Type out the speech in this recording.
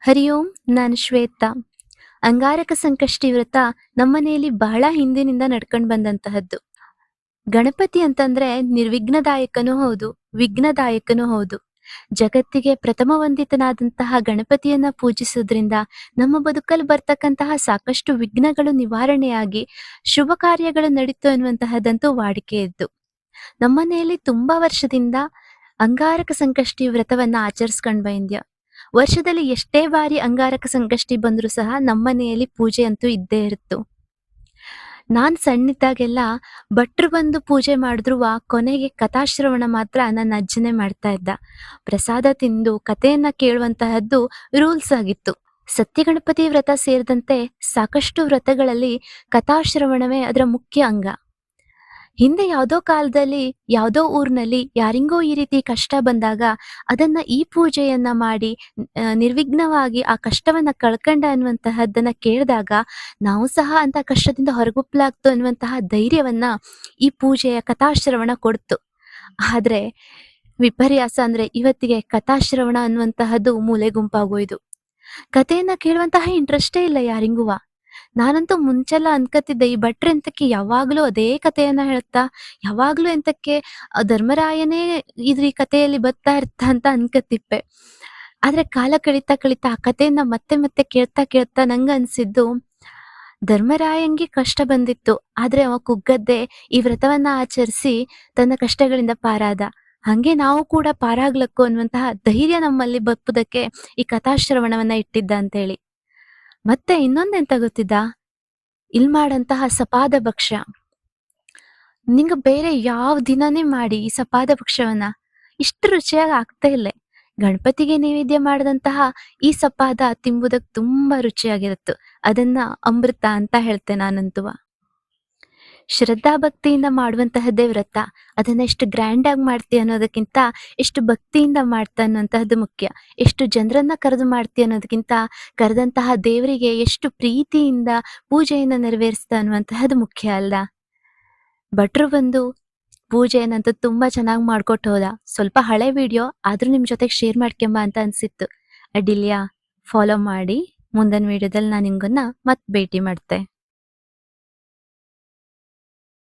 ಹರಿ ಓಂ. ನಾನು ಶ್ವೇತಾ. ಅಂಗಾರಕ ಸಂಕಷ್ಟಿ ವ್ರತ ನಮ್ಮನೆಯಲ್ಲಿ ಬಹಳ ಹಿಂದಿನಿಂದ ನಡ್ಕೊಂಡು ಬಂದಂತಹದ್ದು. ಗಣಪತಿ ಅಂತಂದ್ರೆ ನಿರ್ವಿಘ್ನದಾಯಕನೂ ಹೌದು, ವಿಘ್ನದಾಯಕನೂ ಹೌದು. ಜಗತ್ತಿಗೆ ಪ್ರಥಮ ವಂದಿತನಾದಂತಹ ಗಣಪತಿಯನ್ನ ಪೂಜಿಸೋದ್ರಿಂದ ನಮ್ಮ ಬದುಕಲ್ಲಿ ಬರ್ತಕ್ಕಂತಹ ಸಾಕಷ್ಟು ವಿಘ್ನಗಳು ನಿವಾರಣೆಯಾಗಿ ಶುಭ ಕಾರ್ಯಗಳು ನಡೀತು ಅನ್ನುವಂತಹದ್ದಂತೂ ವಾಡಿಕೆ ಇದ್ದು. ನಮ್ಮನೆಯಲ್ಲಿ ತುಂಬಾ ವರ್ಷದಿಂದ ಅಂಗಾರಕ ಸಂಕಷ್ಟಿ ವ್ರತವನ್ನ ಆಚರಿಸ್ಕೊಂಡ್ ಬಂದ್ಯ. ವರ್ಷದಲ್ಲಿ ಎಷ್ಟೇ ಬಾರಿ ಅಂಗಾರಕ ಸಂಕಷ್ಟಿ ಬಂದರೂ ಸಹ ನಮ್ಮನೆಯಲ್ಲಿ ಪೂಜೆ ಅಂತೂ ಇದ್ದೇ ಇತ್ತು. ನಾನ್ ಸಣ್ಣಿದ್ದಾಗೆಲ್ಲ ಭಟ್ರು ಬಂದು ಪೂಜೆ ಮಾಡಿದ್ರುವ ಕೊನೆಗೆ ಕಥಾಶ್ರವಣ ಮಾತ್ರ ನನ್ನ ಅಜ್ಜನೇ ಮಾಡ್ತಾ ಇದ್ದ. ಪ್ರಸಾದ ತಿಂದು ಕಥೆಯನ್ನ ಕೇಳುವಂತಹದ್ದು ರೂಲ್ಸ್ ಆಗಿತ್ತು. ಸತ್ಯಗಣಪತಿ ವ್ರತ ಸೇರಿದಂತೆ ಸಾಕಷ್ಟು ವ್ರತಗಳಲ್ಲಿ ಕಥಾಶ್ರವಣವೇ ಅದರ ಮುಖ್ಯ ಅಂಗ. ಹಿಂದೆ ಯಾವುದೋ ಕಾಲದಲ್ಲಿ ಯಾವುದೋ ಊರಿನಲ್ಲಿ ಯಾರಿಂಗೋ ಈ ರೀತಿ ಕಷ್ಟ ಬಂದಾಗ ಅದನ್ನ ಈ ಪೂಜೆಯನ್ನ ಮಾಡಿ ನಿರ್ವಿಘ್ನವಾಗಿ ಆ ಕಷ್ಟವನ್ನ ಕಳ್ಕಂಡ ಅನ್ನುವಂತಹದ್ದನ್ನ ಕೇಳಿದಾಗ ನಾವು ಸಹ ಅಂತ ಕಷ್ಟದಿಂದ ಹೊರಗುಪ್ಪಲಾಗ್ತು ಅನ್ನುವಂತಹ ಧೈರ್ಯವನ್ನ ಈ ಪೂಜೆಯ ಕಥಾಶ್ರವಣ ಕೊಡ್ತು. ಆದ್ರೆ ವಿಪರ್ಯಾಸ ಅಂದ್ರೆ ಇವತ್ತಿಗೆ ಕಥಾಶ್ರವಣ ಅನ್ನುವಂತಹದ್ದು ಮೂಲೆ ಗುಂಪಾಗೋಯ್ದು. ಕಥೆಯನ್ನ ಕೇಳುವಂತಹ ಇಂಟ್ರೆಸ್ಟೇ ಇಲ್ಲ ಯಾರಿಂಗುವ. ನಾನಂತೂ ಮುಂಚೆಲ್ಲ ಅನ್ಕತಿದ್ದೆ, ಈ ಭಟ್ರು ಎಂತಕ್ಕೆ ಯಾವಾಗ್ಲೂ ಅದೇ ಕಥೆಯನ್ನ ಹೇಳ್ತಾ, ಯಾವಾಗ್ಲೂ ಎಂತಕ್ಕೆ ಧರ್ಮರಾಯನೇ ಈ ಕಥೆಯಲ್ಲಿ ಬರ್ತಾ ಇರ್ತಾ ಅಂತ ಅನ್ಕತಿಪ್ಪೆ. ಆದ್ರೆ ಕಾಲ ಕಳೀತಾ ಕಳೀತಾ ಆ ಕಥೆಯನ್ನ ಮತ್ತೆ ಮತ್ತೆ ಕೇಳ್ತಾ ಕೇಳ್ತಾ ನಂಗ ಅನ್ಸಿದ್ದು, ಧರ್ಮರಾಯಂಗೆ ಕಷ್ಟ ಬಂದಿತ್ತು, ಆದ್ರೆ ಅವ ಕುಗ್ಗದ್ದೆ ಈ ವ್ರತವನ್ನ ಆಚರಿಸಿ ತನ್ನ ಕಷ್ಟಗಳಿಂದ ಪಾರಾದ. ಹಂಗೆ ನಾವು ಕೂಡ ಪಾರಾಗ್ಲಕ್ಕು ಅನ್ನುವಂತಹ ಧೈರ್ಯ ನಮ್ಮಲ್ಲಿ ಬಪ್ಪುದಕ್ಕೆ ಈ ಕಥಾಶ್ರವಣವನ್ನ ಇಟ್ಟಿದ್ದ ಅಂತೇಳಿ. ಮತ್ತೆ ಇನ್ನೊಂದೆಂತ ಗೊತ್ತಿದ್ದ, ಇಲ್ ಮಾಡಂತಹ ಸಪಾದ ಭಕ್ಷ್ಯ ನಿಂಗ ಬೇರೆ ಯಾವ ದಿನನೇ ಮಾಡಿ ಈ ಸಪಾದ ಭಕ್ಷ್ಯವನ್ನ ಇಷ್ಟು ರುಚಿಯಾಗಿ ಆಗ್ತಾ ಇಲ್ಲ. ಗಣಪತಿಗೆ ನೈವೇದ್ಯ ಮಾಡಿದಂತಹ ಈ ಸಪಾದ ತಿಂಬುದಕ್ಕೆ ತುಂಬಾ ರುಚಿಯಾಗಿರುತ್ತು. ಅದನ್ನ ಅಮೃತ ಅಂತ ಹೇಳ್ತೆ ನಾನಂತುವ. ಶ್ರದ್ಧಾ ಭಕ್ತಿಯಿಂದ ಮಾಡುವಂತಹದ್ದೇ ವ್ರತ. ಅದನ್ನ ಎಷ್ಟು ಗ್ರ್ಯಾಂಡ್ ಆಗಿ ಮಾಡ್ತೀಯ ಅನ್ನೋದಕ್ಕಿಂತ ಎಷ್ಟು ಭಕ್ತಿಯಿಂದ ಮಾಡ್ತಾ ಅನ್ನುವಂತಹದ್ದು ಮುಖ್ಯ. ಎಷ್ಟು ಜನರನ್ನ ಕರೆದು ಮಾಡ್ತೀಯ ಅನ್ನೋದಕ್ಕಿಂತ ಕರೆದಂತಹ ದೇವರಿಗೆ ಎಷ್ಟು ಪ್ರೀತಿಯಿಂದ ಪೂಜೆಯನ್ನ ನೆರವೇರಿಸ್ತಾ ಅನ್ನುವಂತಹದ್ದು ಮುಖ್ಯ ಅಲ್ಲ. ಭಟ್ರು ಬಂದು ಪೂಜೆಯನ್ನಂತೂ ತುಂಬಾ ಚೆನ್ನಾಗಿ ಮಾಡ್ಕೊಟ್ಟು ಹೋದ. ಸ್ವಲ್ಪ ಹಳೆ ವಿಡಿಯೋ ಆದ್ರೂ ನಿಮ್ ಜೊತೆಗೆ ಶೇರ್ ಮಾಡ್ಕೊಂಬ ಅಂತ ಅನ್ಸಿತ್ತು. ಅಡ್ಡಿಲ್ಯಾ, ಫಾಲೋ ಮಾಡಿ. ಮುಂದಿನ ವಿಡಿಯೋದಲ್ಲಿ ನಾನು ನಿಮ್ಗನ್ನ ಮತ್ತೆ ಭೇಟಿ ಮಾಡ್ತೆ.